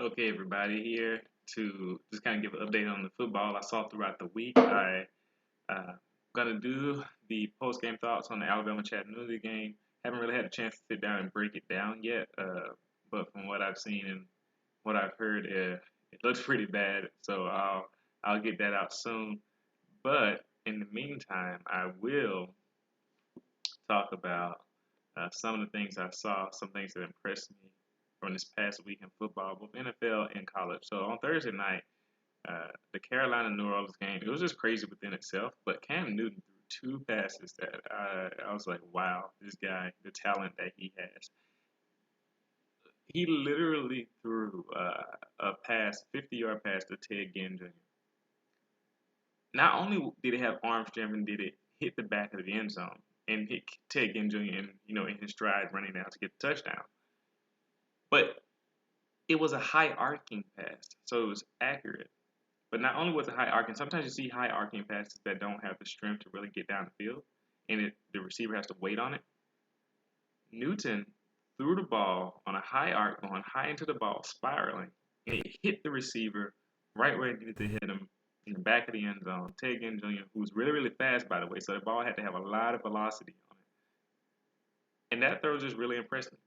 Okay, everybody, here to just kind of give an update on the football I saw throughout the week. I gonna do the post game thoughts on the Alabama Chattanooga game. Haven't really had a chance to sit down and break it down yet, but from what I've seen and what I've heard, it looks pretty bad. So I'll get that out soon. But in the meantime, I will talk about some of the things I saw, some things that impressed me from this past week in football, both NFL and college. So on Thursday night, the Carolina New Orleans game, it was just crazy within itself. But Cam Newton threw two passes that I was like, wow, this guy, the talent that he has. He literally threw a pass, 50-yard pass to Ted Ginn Jr. Not only did it have arm strength and did it hit the back of the end zone and hit Ted Ginn Jr. in his stride running down to get the touchdown, but it was a high arcing pass, so it was accurate. But not only was it high arcing, sometimes you see high arcing passes that don't have the strength to really get down the field, and the receiver has to wait on it. Newton threw the ball on a high arc, going high into the ball, spiraling, and it hit the receiver right where it needed to hit him in the back of the end zone. Ted Ginn Jr., who's really, really fast, by the way, so the ball had to have a lot of velocity on it. And that throw just really impressed me.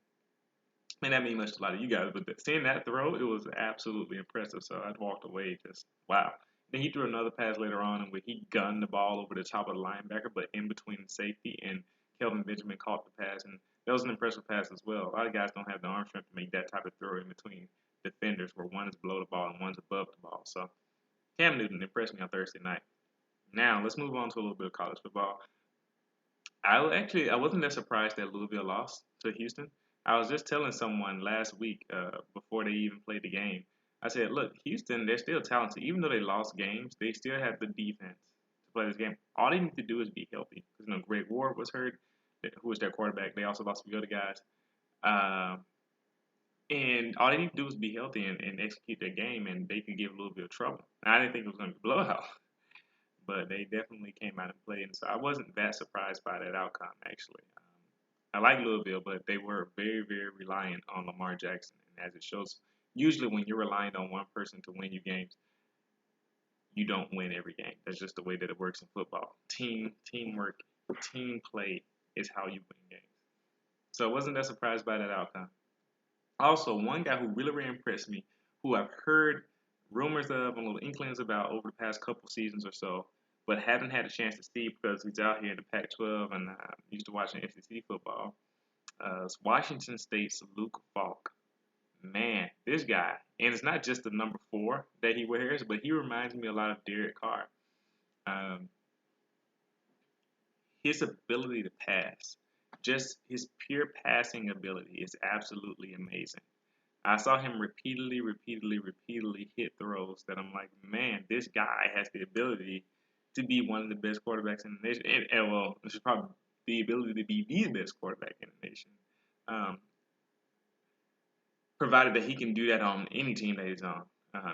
May not mean much to a lot of you guys, but seeing that throw, it was absolutely impressive. So I walked away just wow. Then he threw another pass later on, and where he gunned the ball over the top of the linebacker, but in between the safety and Kelvin Benjamin caught the pass, and that was an impressive pass as well. A lot of guys don't have the arm strength to make that type of throw in between defenders, where one is below the ball and one's above the ball. So Cam Newton impressed me on Thursday night. Now let's move on to a little bit of college football. I wasn't that surprised that Louisville lost to Houston. I was just telling someone last week before they even played the game. I said, look, Houston, they're still talented. Even though they lost games, they still have the defense to play this game. All they need to do is be healthy. Because Greg Ward was hurt, who was their quarterback. They also lost a few other guys. Um, and all they need to do is be healthy and execute their game, and they could give a little bit of trouble. I didn't think it was going to be a blowout, but they definitely came out and played. And so I wasn't that surprised by that outcome, actually. I like Louisville, but they were very, very reliant on Lamar Jackson. And as it shows, usually when you're relying on one person to win you games, you don't win every game. That's just the way that it works in football. Teamwork, team play is how you win games. So I wasn't that surprised by that outcome. Also, one guy who really, really impressed me, who I've heard rumors of and little inklings about over the past couple seasons or so, but haven't had a chance to see because he's out here in the Pac-12 and used to watching SEC football. It's Washington State's Luke Falk. Man, this guy, and it's not just the number 4 that he wears, but he reminds me a lot of Derek Carr. Um, his ability to pass, just his pure passing ability is absolutely amazing. I saw him repeatedly hit throws that I'm like, man, this guy has the ability to be one of the best quarterbacks in the nation. And well, this is probably the ability to be the best quarterback in the nation. Um, Provided that he can do that on any team that he's on,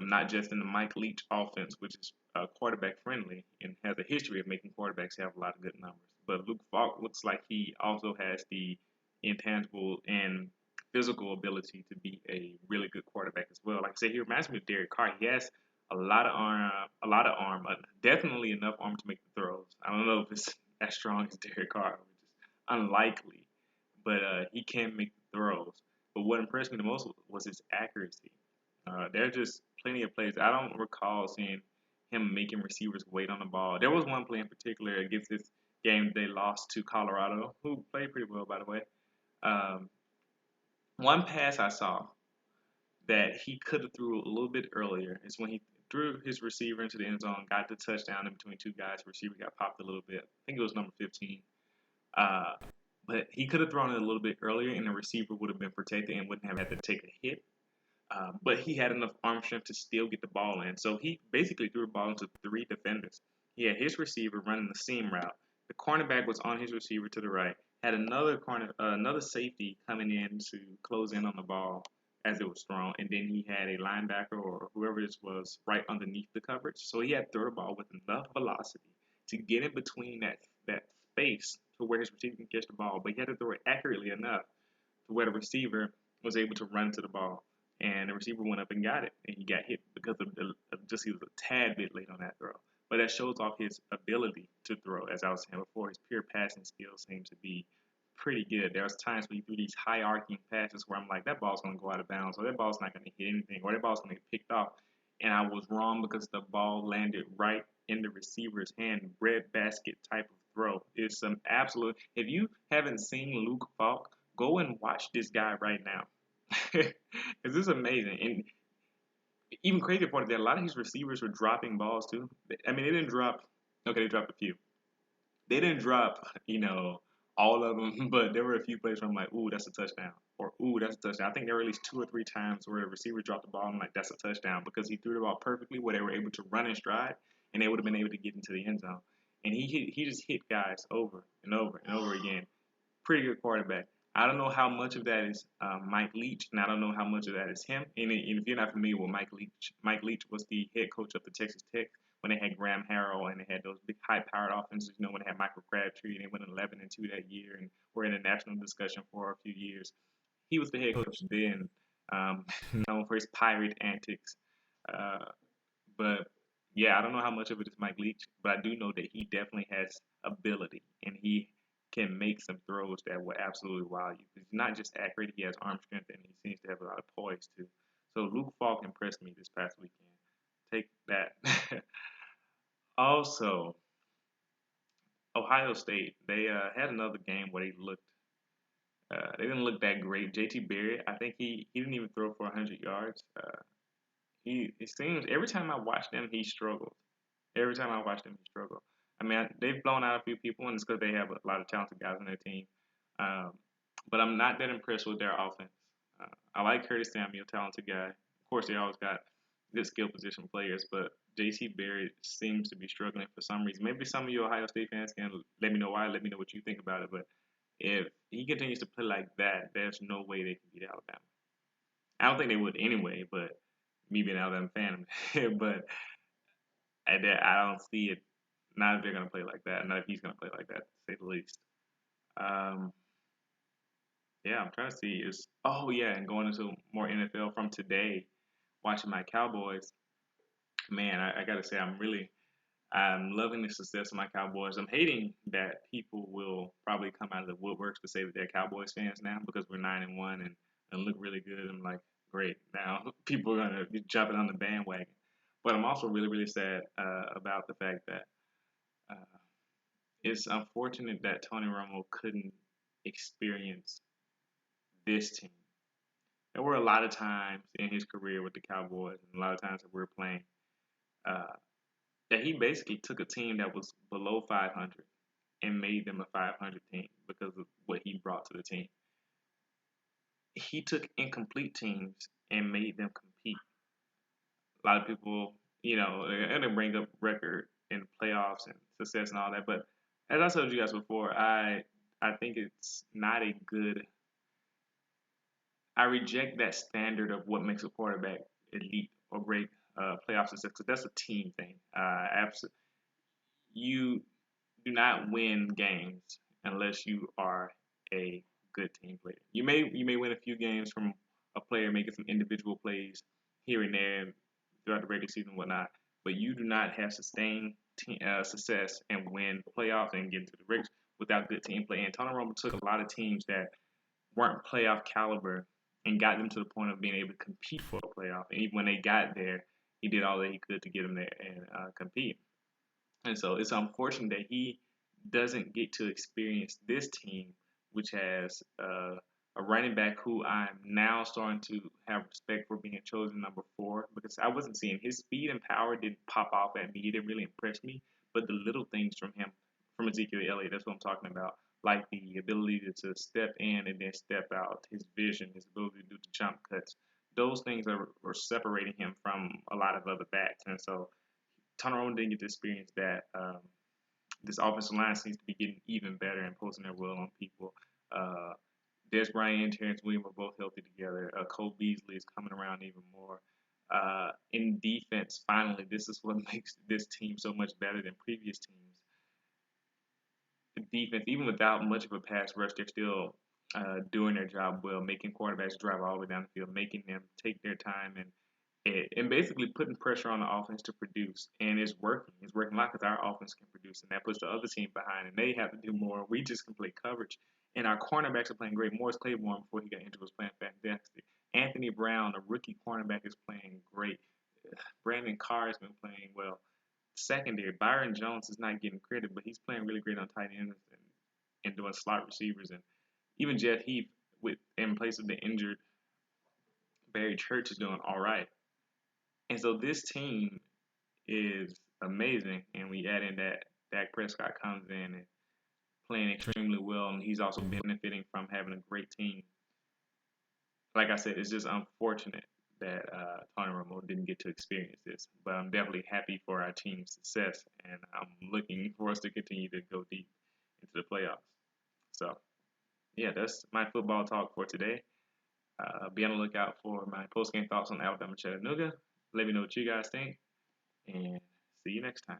not just in the Mike Leach offense, which is quarterback friendly and has a history of making quarterbacks have a lot of good numbers. But Luke Falk looks like he also has the intangible and physical ability to be a really good quarterback as well. Like I said, he reminds me of Derek Carr. He has a lot of arm, definitely enough arm to make the throws. I don't know if it's as strong as Derek Carr, which is unlikely, but he can make the throws. But what impressed me the most was his accuracy. There are just plenty of plays. I don't recall seeing him making receivers wait on the ball. There was one play in particular against this game they lost to Colorado, who played pretty well, by the way. Um, One pass I saw that he could have threw a little bit earlier is when he threw his receiver into the end zone, got the touchdown in between two guys. The receiver got popped a little bit. I think it was number 15. Uh, but he could have thrown it a little bit earlier, and the receiver would have been protected and wouldn't have had to take a hit. But he had enough arm strength to still get the ball in. So he basically threw the ball into 3 defenders. He had his receiver running the seam route. The cornerback was on his receiver to the right. Had another safety coming in to close in on the ball as it was thrown, and then he had a linebacker or whoever this was right underneath the coverage. So he had to throw the ball with enough velocity to get in between that space to where his receiver can catch the ball, but he had to throw it accurately enough to where the receiver was able to run to the ball and the receiver went up and got it, and he got hit because of just he was a tad bit late on that throw. But that shows off his ability to throw. As I was saying before, his pure passing skills seems to be pretty good. There was times where he threw these high arcing passes where I'm like, that ball's going to go out of bounds, or that ball's not going to hit anything, or that ball's going to get picked off. And I was wrong because the ball landed right in the receiver's hand. Breadbasket type of throw. It's some absolute. If you haven't seen Luke Falk, go and watch this guy right now. Because this is amazing. And even crazier part of that, a lot of these receivers were dropping balls too. I mean, they didn't drop. Okay, they dropped a few. They didn't drop, all of them, but there were a few plays where I'm like, ooh, that's a touchdown, or ooh, that's a touchdown. I think there were at least 2 or 3 times where the receiver dropped the ball. And I'm like, that's a touchdown because he threw the ball perfectly, where they were able to run in stride, and they would have been able to get into the end zone. And he just hit guys over and over and over again. Pretty good quarterback. I don't know how much of that is Mike Leach, and I don't know how much of that is him. And if you're not familiar with Mike Leach was the head coach of the Texas Tech when they had Graham Harrell and they had those big high-powered offenses. When they had Michael Crabtree, and they went 11-2 that year, and were in a national discussion for a few years. He was the head coach then, known for his pirate antics. Uh, but yeah, I don't know how much of it is Mike Leach, but I do know that he definitely has ability, and he can make some throws that will absolutely wow you. He's not just accurate; he has arm strength, and he seems to have a lot of poise too. So Luke Falk impressed me this past weekend. Take that. Also, Ohio State, they had another game where they didn't look that great. JT Barrett, I think he didn't even throw for 100 yards. It seems every time I watch them, he struggled. Every time I watch them, he struggled. I mean, they've blown out a few people, and it's because they have a lot of talented guys on their team. Um, but I'm not that impressed with their offense. I like Curtis Samuel, talented guy. Of course, they always got good skill position players, but J.C. Barrett seems to be struggling for some reason. Maybe some of you Ohio State fans can let me know why. Let me know what you think about it. But if he continues to play like that, there's no way they can beat Alabama. I don't think they would anyway, but me being an Alabama fan, but I don't see it. Not if they're going to play like that. Not if he's going to play like that, to say the least. Um, yeah, I'm trying to see. And going into more NFL from today, watching my Cowboys. Man, I got to say, I'm loving the success of my Cowboys. I'm hating that people will probably come out of the woodworks to say that they're Cowboys fans now because we're 9-1 and look really good. I'm like, great. Now people are gonna be jumping on the bandwagon. But I'm also really, really sad about the fact that uh, it's unfortunate that Tony Romo couldn't experience this team. There were a lot of times in his career with the Cowboys, and a lot of times that we were playing, uh, that he basically took a team that was below 500 and made them a 500 team because of what he brought to the team. He took incomplete teams and made them compete. A lot of people, they're going to bring up record in playoffs and success and all that, but as I told you guys before, I think it's not a good. I reject that standard of what makes a quarterback elite or great playoff success because that's a team thing. You do not win games unless you are a good team player. You may win a few games from a player making some individual plays here and there throughout the regular season and whatnot, but you do not have sustained success and win playoffs and get into the regular without good team play. And Tony Romo took a lot of teams that weren't playoff caliber and got them to the point of being able to compete for a playoff. And even when they got there, he did all that he could to get them there and compete. And so it's unfortunate that he doesn't get to experience this team, which has a running back who I'm now starting to have respect for being chosen number 4 because I wasn't seeing his speed and power didn't pop off at me. He didn't really impress me, but the little things from him, from Ezekiel Elliott, that's what I'm talking about. Like the ability to step in and then step out, his vision, his ability to do the jump cuts. Those things are separating him from a lot of other backs. And so Tony Romo didn't get to experience that. This offensive line seems to be getting even better and posting their will on people. Des Bryant and Terrence Williams were both healthy together. Cole Beasley is coming around even more. In defense, finally, this is what makes this team so much better than previous teams. The defense, even without much of a pass rush, they're still doing their job well, making quarterbacks drive all the way down the field, making them take their time and basically putting pressure on the offense to produce. And it's working. It's working a lot because our offense can produce, and that puts the other team behind, and they have to do more. We just can play coverage. And our cornerbacks are playing great. Morris Claiborne, before he got injured, was playing fantastic. Anthony Brown, a rookie cornerback, is playing great. Brandon Carr has been playing well. Secondary, Byron Jones is not getting credit, but he's playing really great on tight ends and doing slot receivers. And even Jeff Heath, with in place of the injured Barry Church, is doing all right. And so this team is amazing. And we add in that Dak Prescott comes in and playing extremely well, and he's also benefiting from having a great team. Like I said, it's just unfortunate that Tony Romo didn't get to experience this. But I'm definitely happy for our team's success, and I'm looking for us to continue to go deep into the playoffs. So, yeah, that's my football talk for today. Be on the lookout for my post-game thoughts on Alabama Chattanooga. Let me know what you guys think, and see you next time.